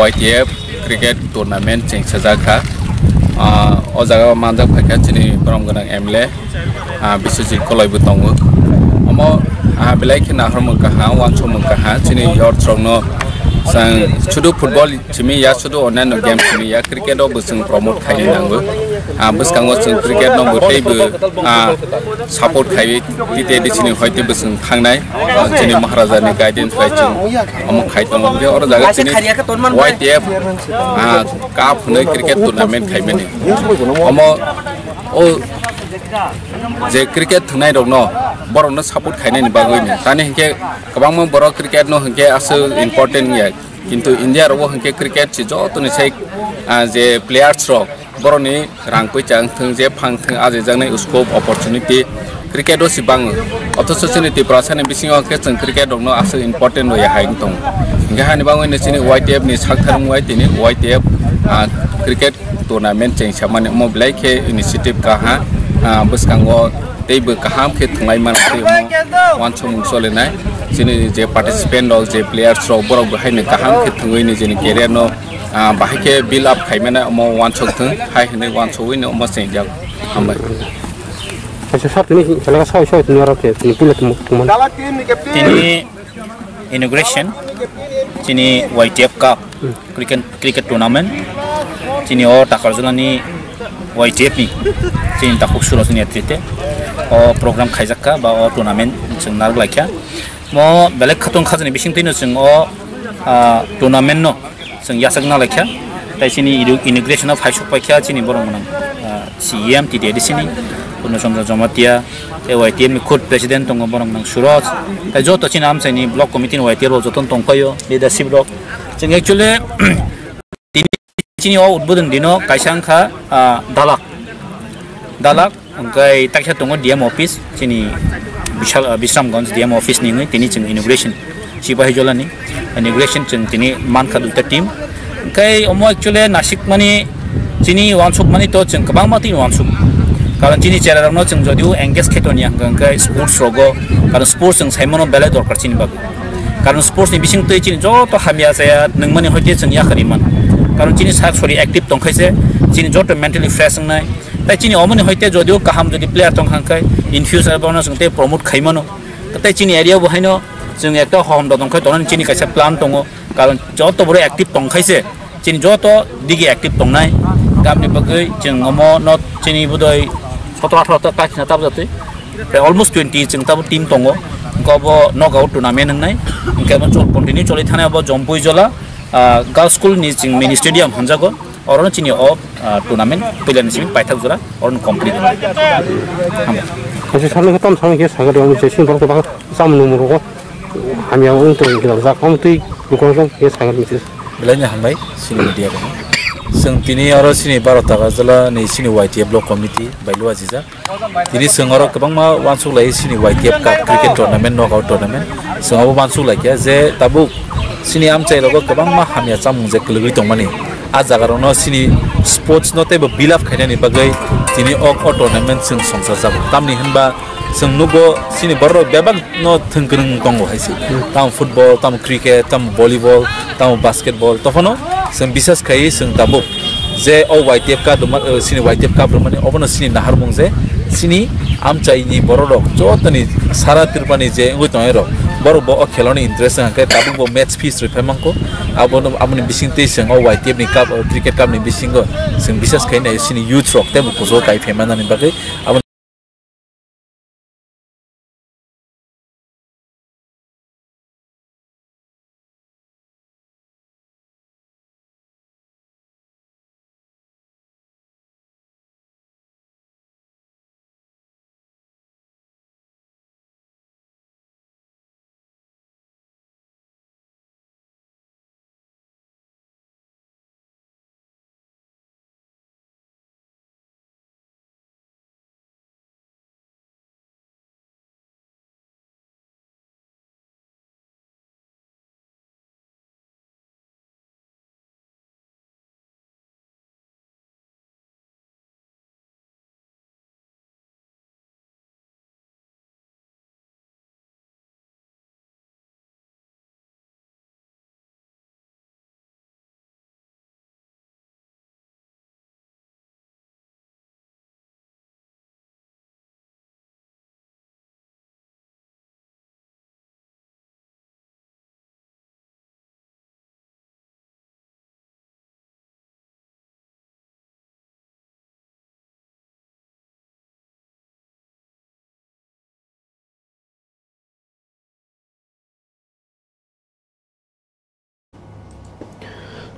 YTF क्रिकेट टूर्नामेंट चेंगसाजाखा ओ जागाओ मानजाक फायखा सिनि बरम गोनां MLA बिश्वजित कलईबो दङो अमो बेलाखे नाहरमोनकाहा वानसमोनकाहा सिनि यर थ्रंनो जों सुदु फुटबल थिमि या सुदु अन्यान्य गेम थिमि या क्रिकेटआव बोसों प्रमोट खायनांगो बसकांगो जों क्रिकेट नं बोथैबो सपोर्ट खायो TTADC नि हयते बोसों थांनाय जोंनि महाराजानि गाइडेन्स बाय जों अमो खायदों बे और जागा जोंनि YTF काप होनो क्रिकेट टुर्नामेंट खायमेनि अमो ओ जे क्रिकेट थुनाय दं न बरनो सपोर्ट खायनायनि बागैनो तानि हंके गोबां बर क्रिकेट न हंके आसो इम्पोर्टेन्ट या किन्तु इंडिया रो हंके क्रिकेट छि जतनि साइ जे प्लेयार्स रो बरनि रां पैचां थों जे फां थों आजे जानाय स्कोप अपॉर्चुनिटी क्रिकेट सिबां अथस सिनिति प्रासानि बिसिङाव हंके जों क्रिकेट दं न आसो इम्पोर्टेन्ट या हाइं दं गाहानि बागैनो सिनि YTF नि साक्थारम वाइतिनि YTF क्रिकेट टूर्नामेंट चेंसामानि मोबलाइखे इनिशिएटिभ काहा बसकांगो दैबो गाहाम खे थंनाय मानसि वानसम सोलिनाय जोंनि जे पार्टिसिपेन्ट दं जे प्लेयार्स रो बरक बहायनो गाहाम खे थंगैनि जोंनि केरियार न बाहायखे बिल्ड अप खायमाना अमो वानसथों हाय होनो वानसवैनो अमो सेंजाग हामबाय अच्छा सातनि खेला साव साव नराते तिनि पुलत मुखमन तिनि इनॉग्रेशन तिनि YTF कप क्रिकेट टूर्नामेंट तिनि ओ ताकारजलानि YTF नि तिनि ताखुक सुरसनि नेतृत्वे ओ प्रोग्राम खायजाक्का बा ओ टूर्नामेंट जों नार लायखा मो बेलेग खातन खाजनि बिसिंतैनो जों ओ टूर्नामेंट न जों यासगना लायखा ताइसिनि इनॉग्रेशन फाइसक पाइखा तिनि बरमन CEM TTADC नि पूर्णचन्द्र जमातिया YTF नि खुद प्रेसिडेंट दङ बरमन सुरज ताइ जतो चिन आमसाइनि ब्लॉक कमिटि नि YTF रो जतन तंखायो लिडारशिप रो जों एक्चुअली तिनि ओ उद्बोधन दिनो कायसांखा दालाक ओमफ्राय ताखिया दङ DM ऑफिस तिनि बिश्रामगंज DM ऑफिस नि तिनि जों इनॉग्रेशन सिबाहि जलानि इनॉग्रेशन जों तिनि मानखा दुटा टीम ओमफ्राय अमो एक्चुअली नासिक माने तिनि वानसुक माने तो जों गोबां माति वानसुक कारण तिनि चेरारावनो जों जदिउ एंगेज खेतनिया ओमफ्राय स्पोर्ट्स रोगो कारण स्पोर्ट्स जों साइमनो बेले दरकार तिनि बागै कारण स्पोर्ट्स नि बिसिंतै तिनि जतो हामिया जाया नोंमाने हयते जों याखरिमान कारण तिनि सरि एक्टिभ दंखायसे तिनि जतो मेन्टली फ्रेश नंनाय ताइ तिनि अमनि हयते जदिउ गाहाम जदि प्लेयार दंखांखाय इन फ्यूचर बावनो जों ते प्रमोट खायमानो ताइ तिनि एरिया बहायनो जों एकटा हम दंखाय तन तिनि कायसा प्लान दङ कारण जतो बरे एक्टिभ दंखायसे तिनि जतो दिगि एक्टिभ दंनाय गामनि बागै जों अमो नट तिनि बुदै 17-18 काखिना ताब जाते अलमोस्ट 20 जों ताब टीम दङ गबो नकआउट टूर्नामेंट नंनाय ओंखायनो कन्टिन्यू चलि थानाय अब जम्पुइ जला गर्ल्स स्कूल नि जों मिनि स्टेडियम हनजागो और तिनि अ टूर्नामेंट पैलानि सिम पाइथाक जरा और complete kasi saling ketam saling kes sangat dengan jesi baru sebab sama nomor ko hanya untuk kita zakam tu bukan kes sangat misis belanja hambai sini media ko sing tini aro sini baro taga jala ni sini YTF block committee bailu ajiza tini sing aro kabang ma wansuk lai sini YTF ka cricket tournament knockout tournament sing abo wansuk lai ya je tabu sini am chai logo kabang ma hamya chamung je kelugui tongmani आ जागारावनो सिनि sports no तेबो बिलाफ खायनानि बागै दिनै अ tournament जों संसार जाबो तामनि होनबा जों नुगो सिनि बर' बेबाग न थंग्रों दङ हायसि ताम फुटबल ताम क्रिकेट ताम भलिबल ताम बास्केटबल तखनो जों बिसास खायै जों दाबो जे अ वाइटिएफ का दमा सिनि वाइटिएफ का ब्रमानि अबनो सिनि नाहार मुं जे सिनि आमचाइनि बर' रक जतनि सारा तिरपानि जे उतय र बर' ब खेलनि इन्ट्रेस्ट हांके दाबो ब मैच फीस रिफायमांको आबनो आमनि बिसिंते जों अ वाइटिएफ नि कप क्रिकेट कपनि बिसिंगो जों बिसास खायनाय सिनि युथ रक तेबो पोजो काइ फेमानानि बागै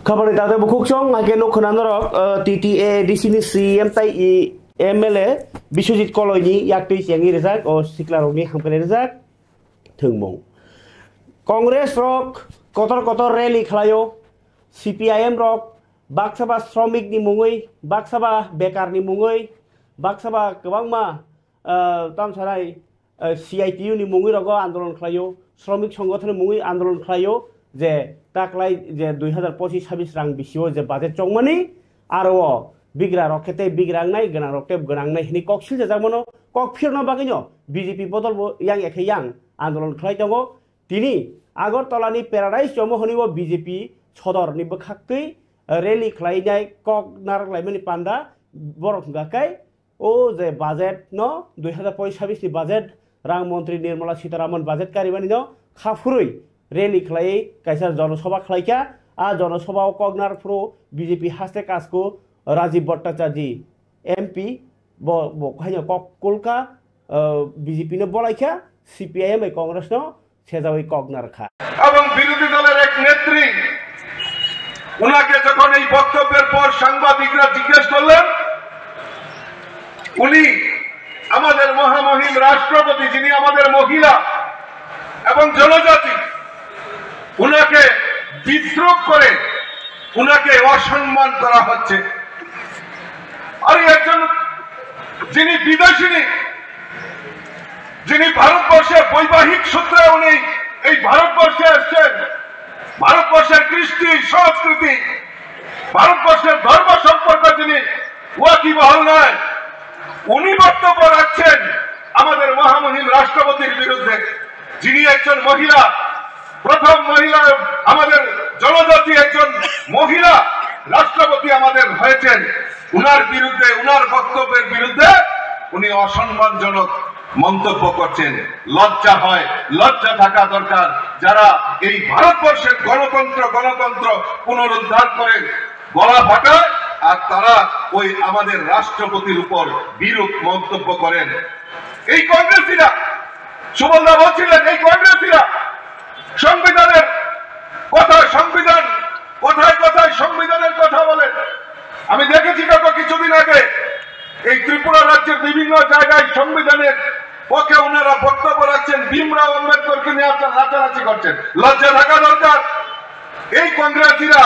Kapan itu buku song, agen no kenan rok TTA di sini CM tai MLA Biswajit Koloni yak tu siang ini rezak, o siklar ini hampir rezak, thengmong. Kongres rok kotor rally khalayo, CPIM rok baksaba Shromik ni mungoi, baksaba bekar ni mungoi, baksaba kebang ma tam sarai CITU ni mungoi rok आंदोलन khalayo, Shromik সংগঠন mungoi आंदोलन khalayo, je takলাই je 2025-26 rang bisio je budget chongmani aro bigra rokete bigrang nai gana rokte gonang nai hini koksil je jamono kok phirno bagino BJP bodol yang ekhe yang आंदोलन khlai tongo tini Agartalani Paradise jomo honibo BJP sodor ni bkhakkai rally khlai nai kok nar laimani panda borok gakai o je budget no 2025-26 ni budget rang mantri Nirmala Sitharaman budget karibani no khafurui rally khlai kaisa जनसभा khlaika a जनसभा kognar pro BJP haste kasko Rajiv Bhattacharya MP bo khaina kok kolka BJP no bolaika CPIM Congress no সেজাওই কগনার খা এবং বিরোধী দলের এক নেত্রী উনাকে যখন এই বক্তব্যের পর সাংবাদিকরা জিজ্ঞেস করলেন উনি আমাদের মহামহিম রাষ্ট্রপতি যিনি আমাদের মহিলা এবং জনজাতি উনাকে বিদ্রোহ করে উনাকে অসম্মান করা হচ্ছে আর একজন যিনি বিদেশিনী যিনি ভারতবর্ষের বৈবাহিক সূত্রে উনি এই ভারতবর্ষে এসেছেন ভারতবর্ষের কৃষ্টি সংস্কৃতি ভারতবর্ষের ধর্ম সম্পর্কে যিনি ওয়াকিবহাল নয় উনি বক্তব্য রাখছেন আমাদের মহামহিম রাষ্ট্রপতির বিরুদ্ধে যিনি একজন মহিলা প্রথম মহিলা আমাদের জনজাতি একজন মহিলা রাষ্ট্রপতি আমাদের হয়েছেন উনার বিরুদ্ধে উনার বক্তব্যের বিরুদ্ধে উনি অসম্মানজনক মন্তব্য করছেন লজ্জা হয় লজ্জা থাকা দরকার যারা এই ভারতবর্ষের গণতন্ত্র পুনরুদ্ধার করে গলা ফাটায় আর তারা ওই আমাদের রাষ্ট্রপতির উপর বিরূপ মন্তব্য করেন এই কংগ্রেসীরা সুবলদা বলছিলেন এই কংগ্রেসীরা সংবিধানের কথা সংবিধান কথায় কথায় সংবিধানের কথা বলেন আমি দেখেছি গত কিছুদিন আগে এই ত্রিপুরা রাজ্যের বিভিন্ন জায়গায় সংবিধানের পক্ষে ওনারা বক্তব্য রাখছেন ভীমরাও আম্বেদকরকে নিয়ে নাচানাচি করছেন লজ্জা থাকা দরকার এই কংগ্রেসীরা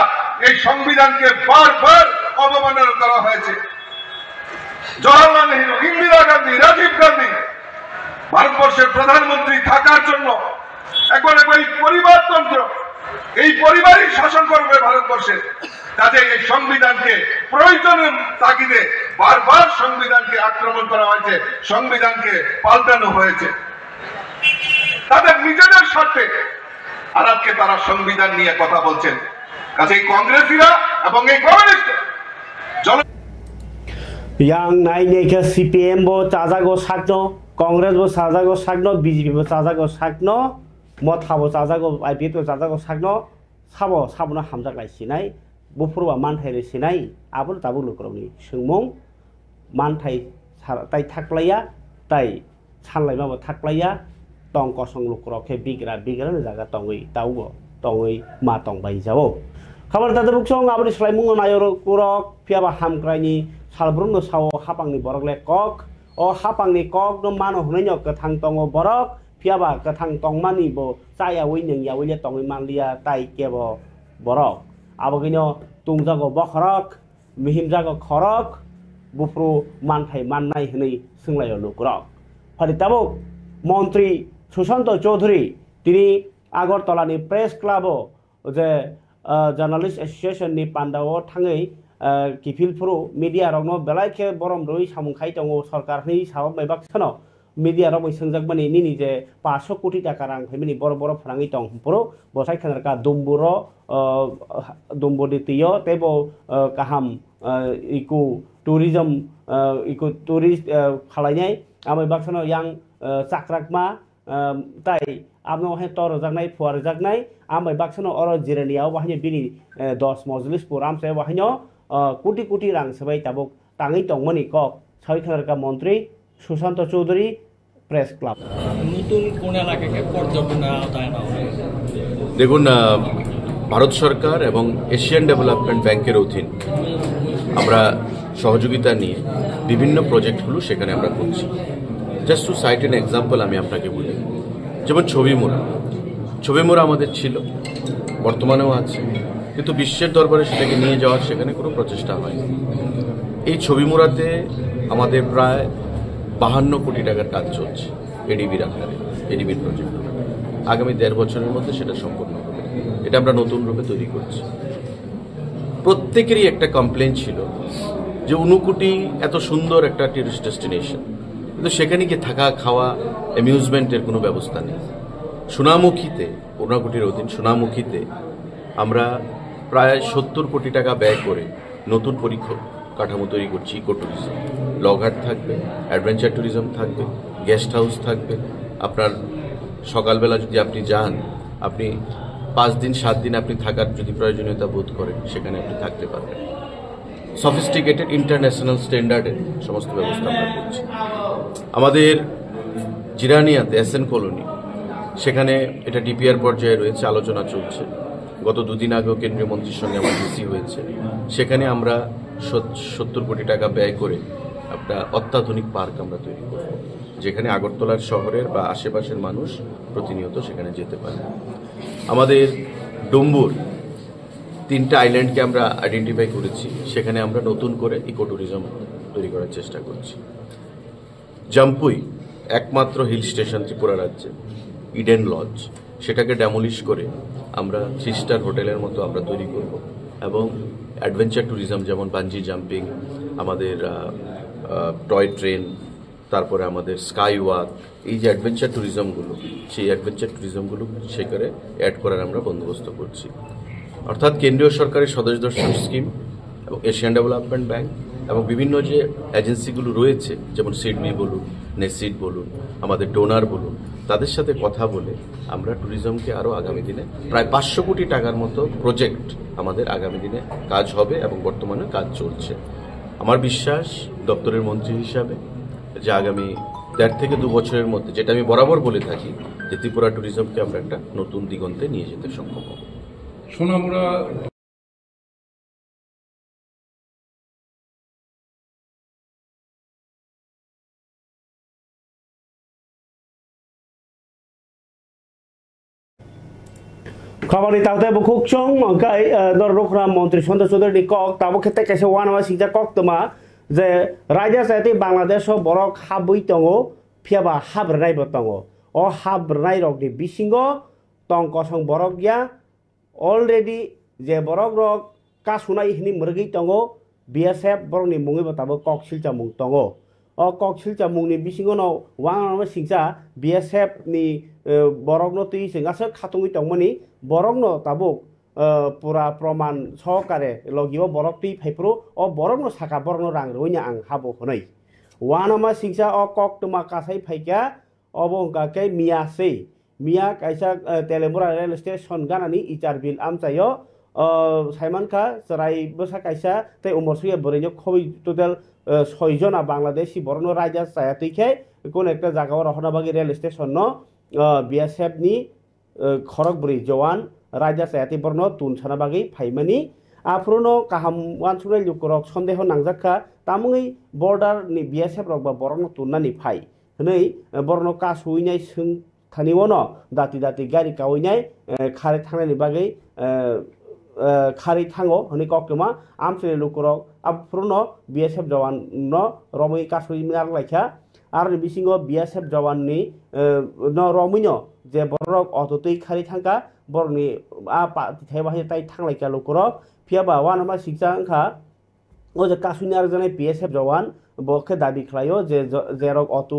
এই সংবিধানকে বারবার অবমাননা করা হয়েছে জওহরলাল নেহরু ইন্দিরা গান্ধী রাজীব গান্ধী ভারতবর্ষের প্রধানমন্ত্রী থাকার জন্য এখন এই পরিবারতন্ত্র এই পরিবারই শাসন করবে ভারতবর্ষে কাজে এই সংবিধানকে প্রয়োজনের তাগিদে বারবার সংবিধানকে আক্রমণ করা হয়েছে, সংবিধানকে পাল্টানো হয়েছে তাদের নিজেদের স্বার্থে। আর আজকে তারা সংবিধান নিয়ে কথা বলছেন। কাজে কংগ্রেসীরা এবং এই communist yang naik ke CPM bo cajago sakno, Kongres bo cajago sakno, BJP bo cajago sakno, Motha bo cajago, IPP bo cajago sakno, sabo na hamjak lai sinai, bufurwa manthai re sinai, abul tabul lukroni, sungmung manthai tai thaklaya, tai sanlai ma bo thaklaya, tong kosong lukrok ke bigra jaga tongui taubo, tongui ma tong bai jabo. Kabar tata buksong abri selaimung nayor kurok, piaba hamkraini, salbrung sawo hapangni borok le kok o hapangni kok no mano hunenyo kathang tongo borok piaba kathang tongmani bo saya wining ya wile tongi manlia tai kebo borok abogino tungjago bokhrok mihimjago khorok bufru manthai mannai hni singlayo lukrok phalitabo মন্ত্রী সুশান্ত চৌধুরী তিনি আগরতলানি press ক্লাবো যে journalist এসোসিয়েশননি পান্ডাও থাङै किफिलफोरु media रंनो बेलायखे बरम रई सामुखाय दङ सरकारनि साव मैबाक सनो media रंबै सोंजाकमानि निनि जे 500 कोटी टाका रां फैमानि बर फराङै दं पुरो बसाय खनरका दुम्बुरो दुम्बुदितियो तेबो काहाम इको टूरिज्म इको टूरिस्ट खालायनाय आमैबाक सनो यां चाक्राकमा ताई आमनो हे तर जागनाय फुवार जागनाय आमैबाक सनो अर जिरानियाव बाहायनो बिनि 10 मजलिस पुराम से बाहायनो कोटी कोटी रां सबाय ताबुक ताङै दंमोन कक सैखनरका मन्त्री सुशाন্ত চৌধুরী প্রেস ক্লাব নতুন কোন এলাকাকে পর্যটন আওতায় আনা হবে দেখুন ভারত সরকার এবং এশিয়ান ডেভেলপমেন্ট ব্যাংকের অধীন আমরা সহযোগিতা নিয়ে বিভিন্ন প্রজেক্টগুলো সেখানে আমরা করছি just to cite an example আমি আপনাকে বলি যেমন ছবিমোড়া আমাদের ছিল বর্তমানেও আছে কিন্তু বিশ্বের দরবারে সেটাকে নিয়ে যাওয়ার সেখানে কোনো প্রচেষ্টা হয় এই ছবিমোড়াতে আমাদের প্রায় 52 কোটি টাকার কাজ চলছে এডিবির আকারে এডিবির প্রজেক্ট আগামী 1.5 বছরের মধ্যে সেটা সম্পূর্ণ হবে এটা আমরা নতুন রূপে তৈরি করছি প্রত্যেকেরই একটা কমপ্লেইন ছিল যে উনুকুটি এত সুন্দর একটা টুরিস্ট ডেস্টিনেশন কিন্তু সেখানে গিয়ে থাকা খাওয়া অ্যামিউজমেন্টের কোনো ব্যবস্থা নেই সোনামুখীতে উনুকুটির অধীন সোনামুখীতে আমরা প্রায় 70 কোটি টাকা ব্যয় করে নতুন কাঠামো তৈরি করছি ইকো ট্যুরিজম লগঘাট থাকবে অ্যাডভেঞ্চার ট্যুরিজম থাকবে গেস্ট হাউস থাকবে আপনার সকালবেলা যদি আপনি যান আপনি 5 দিন 7 দিন আপনি থাকার যদি প্রয়োজনীয়তা বোধ করেন সেখানে আপনি থাকতে পারবেন সফিস্টিকেটেড ইন্টারন্যাশনাল স্ট্যান্ডার্ডের সমস্ত ব্যবস্থা আমরা করছি আমাদের জিরানিয়াতে এসএন কলোনি সেখানে এটা ডিপিআর পর্যায়ে রয়েছে আলোচনা চলছে গত 2 দিন আগেও কেন্দ্রীয় মন্ত্রীর সঙ্গে আমার ডিসি হয়েছে সেখানে আমরা 70 কোটি টাকা ব্যয় করে একটা অত্যাধুনিক পার্ক আমরা তৈরি করব যেখানে আগরতলার শহরের বা আশেপাশের মানুষ প্রতিনিয়ত সেখানে যেতে পারে আমাদের ডুম্বুর 3টা আইল্যান্ডকে আমরা আইডেন্টিফাই করেছি সেখানে আমরা নতুন করে ইকো ট্যুরিজম তৈরি করার চেষ্টা করছি জাম্পুই একমাত্র হিল স্টেশন ত্রিপুরা রাজ্যে ইডেন লজ সেটাকে ডেমোলিশ করে আমরা 3 স্টার হোটেলের মতো আমরা তৈরি করব এবং অ্যাডভেঞ্চার ট্যুরিজম যেমন বাঞ্জি জাম্পিং আমাদের টয় ট্রেন তারপরে আমাদের স্কাই ওয়াক এই যে অ্যাডভেঞ্চার ট্যুরিজমগুলো সেই অ্যাডভেঞ্চার ট্যুরিজমগুলো সেখানে অ্যাড করার আমরা বন্দোবস্ত করছি অর্থাৎ কেন্দ্রীয় সরকারের স্বদেশ দর্শন স্কিম এবং এশিয়ান ডেভেলপমেন্ট ব্যাংক এবং বিভিন্ন যে এজেন্সিগুলো রয়েছে যেমন সিডবি বলুন নেসিড বলুন আমাদের ডোনার বলুন তাদের সাথে কথা বলে আমরা ট্যুরিজমকে আরও আগামী দিনে প্রায় 500 কোটি টাকার মতো প্রজেক্ট আমাদের আগামী দিনে কাজ হবে এবং বর্তমানে কাজ চলছে আমার বিশ্বাস দপ্তরের মন্ত্রী হিসাবে যে আগামী 1.5 থেকে 2 বছরের মধ্যে যেটা আমি বরাবর বলে থাকি যে ত্রিপুরা ট্যুরিজমকে আমরা একটা নতুন দিগন্তে নিয়ে যেতে সক্ষম হব সোনামুড়া खबरनि तावते बुखुक चों मंकाय नररुखरा मंत्री सुशाন্ত চৌধুরী कक ताबो खेते केसे वानवा सिजा कक तमा जे राज्य जाति बांग्लादेश बरक हाबुइ दङो फियाबा हाब्रनायबो दङो अ हाब्रनाय रकनि बिसिङो तं कसं बरक या अलरेडी जे बरक रक kasunai hini mergi tongo BSF borongni mungi batabo kok silcha mung tongo o kok silcha mungni bisingono wang singsa BSF ni borokno tui singasa khatungi tongmani borokno tabuk pura proman sokare logiwo borok tui phaipro o borokno saka borokno rang roinya ang habo honai wanama singsa o kok tuma kasai phaikya obo ka mia sei mia kaisa telemura rail station ganani icharbil amchayo saimanka sarai bosa kaisa te umorsuya borejo khoi total 6 jona bangladeshi borno raja sayatike কোন একটা জায়গা রহনাবাগি rail station ন BSF ni খড়গপুরি জওয়ান রাজা সায়াতি বর্ণ তুনছানাবাগি ফাইমানি আফ্রনো কাহাম ওয়ানসুরাই লুকরক সন্দেহ নাংজাখা তামুই border ni BSF rock বা বর্ণ তুননানি phi হनै বর্ণ কাসুইনাই সং থানিওনো দাতি দাতি গাড়ি কাউইনাই খারে থাংনানি বাগै খারি থাঙ্গো হनै ককমা আমসে লুকরক আফ্রনো BSF জওয়ান ন রমই কাসুই মিনার লাইখা আর বিসিঙ্গ BSF জওয়াননি ন রমিনো যে বরক অততৈ খারি থাঙ্কা বরনি আ পাতিথাই বাহে তাই থাংলাইকা লুকরক ফিয়াবা ওয়ানামা সিকজাংখা ও যে কাসুইনি আর জানাই BSF জওয়ান বরকে দাবি খালাयो যে যেরক অতু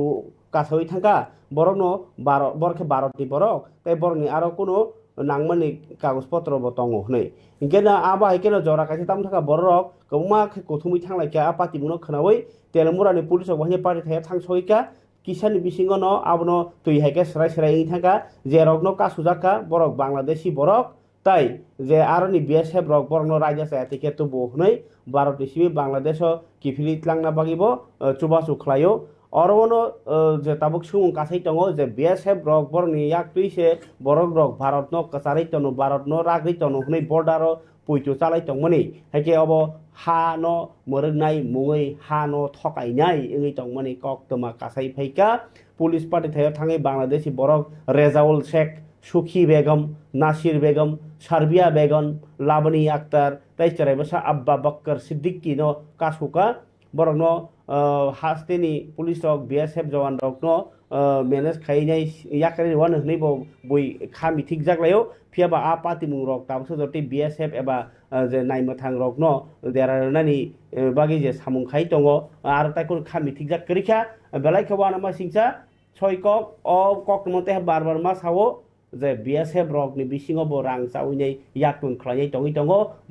কাছাই থাঙ্কা বরনো 12 বরকে 12টি বরক তাই বরনি আরো কোনো নাংমানি কাগজপত্র বতঙ্গো হनै ইংকেনা আবা ইকেনা জরা কাছে তাম থাকা বরক কমা কথুমি থাংলাইকা আপাতি মুনো খনাওই তেলমুরানি পুলিশ বাহে পাটি থাया थांसयका किसाननि बिसिङाव आबनो तुइ हाइके सराय सराय थांगा जे रगनो कासुजाका बरक बांलादेशी बरक ताई जे आरनि BSF रक बरनो राजा सायातिके तो बोहनै भारत सिबि बांलादेश किफिलि tlangना बागिबो चुबासु खलायो अरवनो जे ताबुक सुमुं कासै दङ जे BSF रक बरनि याक्तुइसे बरक रक भारतनो कसारै तनु भारतनो रागै तनु हनै बर्डारो पुइतो चालाय दंमोनि हाइके अब हानो मोरनाय मुङै हानो थकायनाय एङै दंमोनि कक्तमा कासाय फैका पुलिस पार्टी थायो थाङै बांलादेशी बरक रेजाउल शेख सुखी बेगम नासिर बेगम सार्बिया बेगम लाबनी अख्तर ताइचरायबसा अब्बा बक्कर सिद्दीकी नो कासुका बरकनो हास्तेनि पुलिस रक BSF जवान रकनो मेनेज खायनाय याकरे वन हनै बय खामि थिक जागलायो फियाबा आ पार्टी मुं रक ताबसो जति BSF एबा जे नायमथां रकनो देरानानि बागि जे सामुं खाय दङ आरो ताइको खामि थिक जाग करिखा बेलायखौ वानामा सिंसा छयकक अ कक मते बार बार मा सावो जे BSF रक नि बिसिङो ब रां चाउनै याकटुन खलाय दङै दङ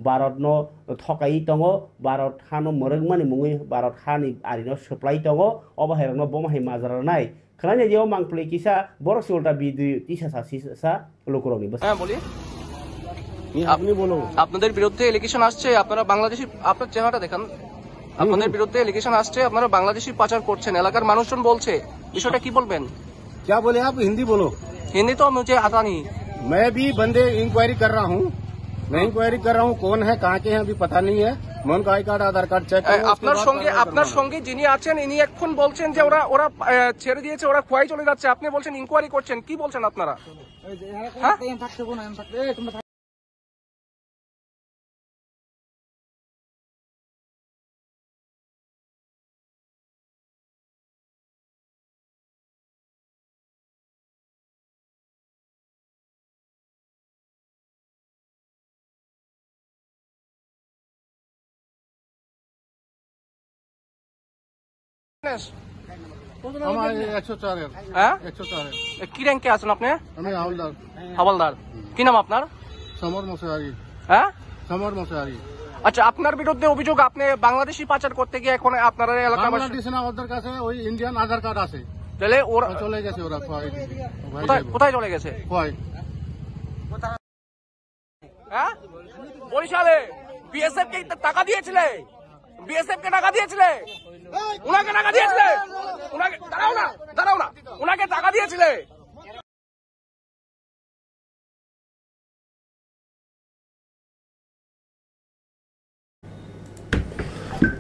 भारतनो थकाय दङ भारत हानो मोरगमानि मुङै भारत हानि आरिनो सप्लाय दङ अबहायरनो बमाहाय माजारनाय खनाय जेव मांगप्ले किसा बरसुलटा बिदि तिसा सासिसा लोकरनि बस হ্যাঁ বলি আপনি বলুন আপনাদের বিরুদ্ধে এলিগেশন আসছে আপনারা বাংলাদেশী আপনার চেহারাটা দেখান আপনাদের বিরুদ্ধে এলিগেশন আসছে আপনারা বাংলাদেশী পাচার করছেন এলাকার মানুষজন বলছে বিষয়টা কি বলবেন क्या बोले आप हिंदी बोलो हिंदी तो मुझे आता नहीं मैं भी बंदे इंक्वायरी कर रहा हूँ मैं इंक्वायरी कर रहा हूँ कौन है कहाँ के हैं अभी पता नहीं है मन का I card Aadhaar card check আপনার সঙ্গে যিনি আছেন ইনি এখন বলছেন যে ওরা ওরা ছেড়ে দিয়েছে ওরা খোয়াই চলে যাচ্ছে আপনি বলছেন ইনকোয়ারি করছেন কি বলছেন আপনারা কি র্যাঙ্কে আছেন আপনি আমি হাওলদার হাওলদার কি নাম আপনার সমর মশারি হ্যাঁ সমর মশারি আচ্ছা আপনার বিরুদ্ধে অভিযোগ আপনি বাংলাদেশি পাচার করতে গিয়ে এখন আপনার এলাকায় বাংলাদেশি না ওদের কাছে ওই ইন্ডিয়ান আধার কার্ড আছে তাহলে ওরা চলে গেছে ওরা কোথায় চলে গেছে হ্যাঁ বরিশালে BSF কে টাকা দিয়েছিলে BSF কে টাকা দিয়েছিলে উনাকে টাকা দিয়েছিলে উনাকে দাঁড়াও না উনাকে টাকা দিয়েছিলে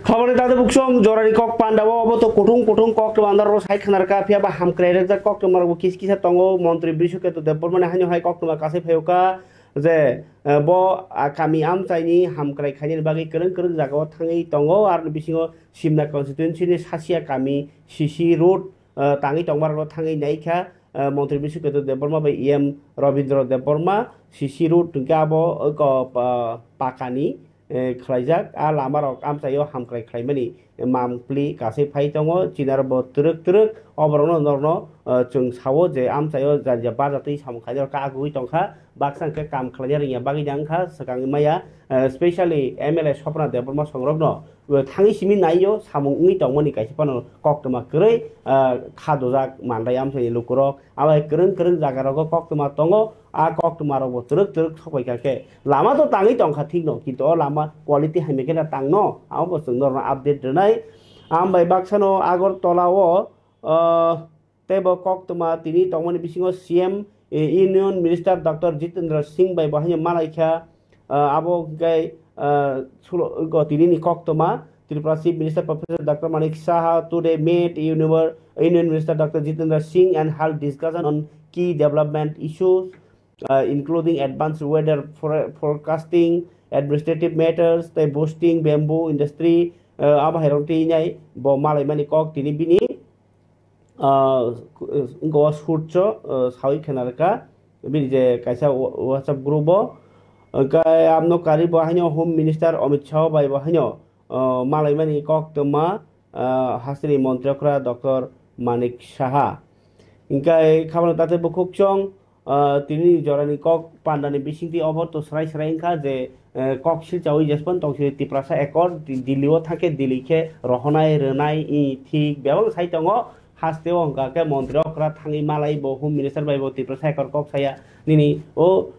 खबर दादा बुक्सों जोरानी कक पांडावो अब तो कुटुंग कुटुंग कक तो अंदर रो साइड खनार का फिया बा हम क्रेरे जा कक तो मारगो किस किसा तंगो मंत्री बिशु के तो देपर माने हानि हाय कक तो कासे फयोका जे बो कामी आम चाइनी हम क्राइ खाइनि बागै करन करन जागाव थाङै तंगो आरो बिसिङो सिमना कन्स्टिट्युएन्सि नि सासिया कामी सिसि रोड ताङै तंमारगो थाङै नाइखा मंत्री बिशु के तो देपरमा बा EM रविन्द्र देपरमा सिसि रोड गाबो पाकानी khalaijak a lama rok amsayo hamklai khlaimani mampli kasai phai tongo chinar bo turuk turuk oborno norno chung sawo je amsayo janja bajatui samkhajar ka agui tongkha baksang ke kam khlaijar ya bagi jangkha sakang maya especially MLA Sopna Deborma songrogno thangi simi naiyo samung ui tongmani kaisipano koktoma krei khadojak mandai amsai lukurok abai kreng kreng jagarogo koktoma tongo a koktoma rogo turuk turuk sokai kake lama to tangi tongkha thik no kintu lama quality haimekela tangno abo sung norno update denai ambai baksano Agartala-o tebo koktoma tini tongmani bisingo CM Union Minister Dr. Jitendra Singh bai bahanya malaikha abo gai go tini koktoma Tripura Chief Minister Professor Dr. Manik Saha today met Union Minister Dr. Jitendra Singh and held discussion on key development issues including advanced weather forecasting, administrative matters, the boosting bamboo industry, aba heroti nyai bo malai mani kok tini bini go surcho sawi khenarka bini je kaisa WhatsApp group bo kai amno kari bo hanyo Home Minister Amit Shah bai bo hanyo malai mani kok toma hasri montrokra Dr. Manik Saha ingkai khabano tate bo khukchong tini jorani kok pandani bisingti obor to srai srai ingkha je kok silchawi jespon tongsi tiprasa ekor dilio thake dilikhe rohonai renai I thik bebang sai tongo hasteo angka ke montri okra thangi malai bo Home Minister bai bo tiprasa ekor kok saya nini o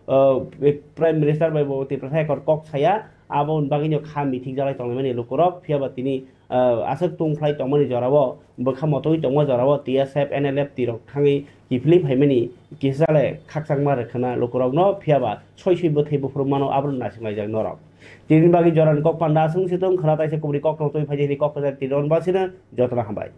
Prime Minister bai bo tiprasa ekor kok saya abon baginyo khami thik jalai tongmani lukurok phiaba tini asuk tungflai tongmani jorabo bokha motoi tongma jorabo TSF NLF tirok thangi kifli phaimani kisale khaksangma rekhana lukurokno phiaba soisoi bo theibo furmano abron nasingai jak norok tini bagi joran kok panda sung sitong khara taise kubri kok rotoi phaijeni kok tiron basina jotna hambai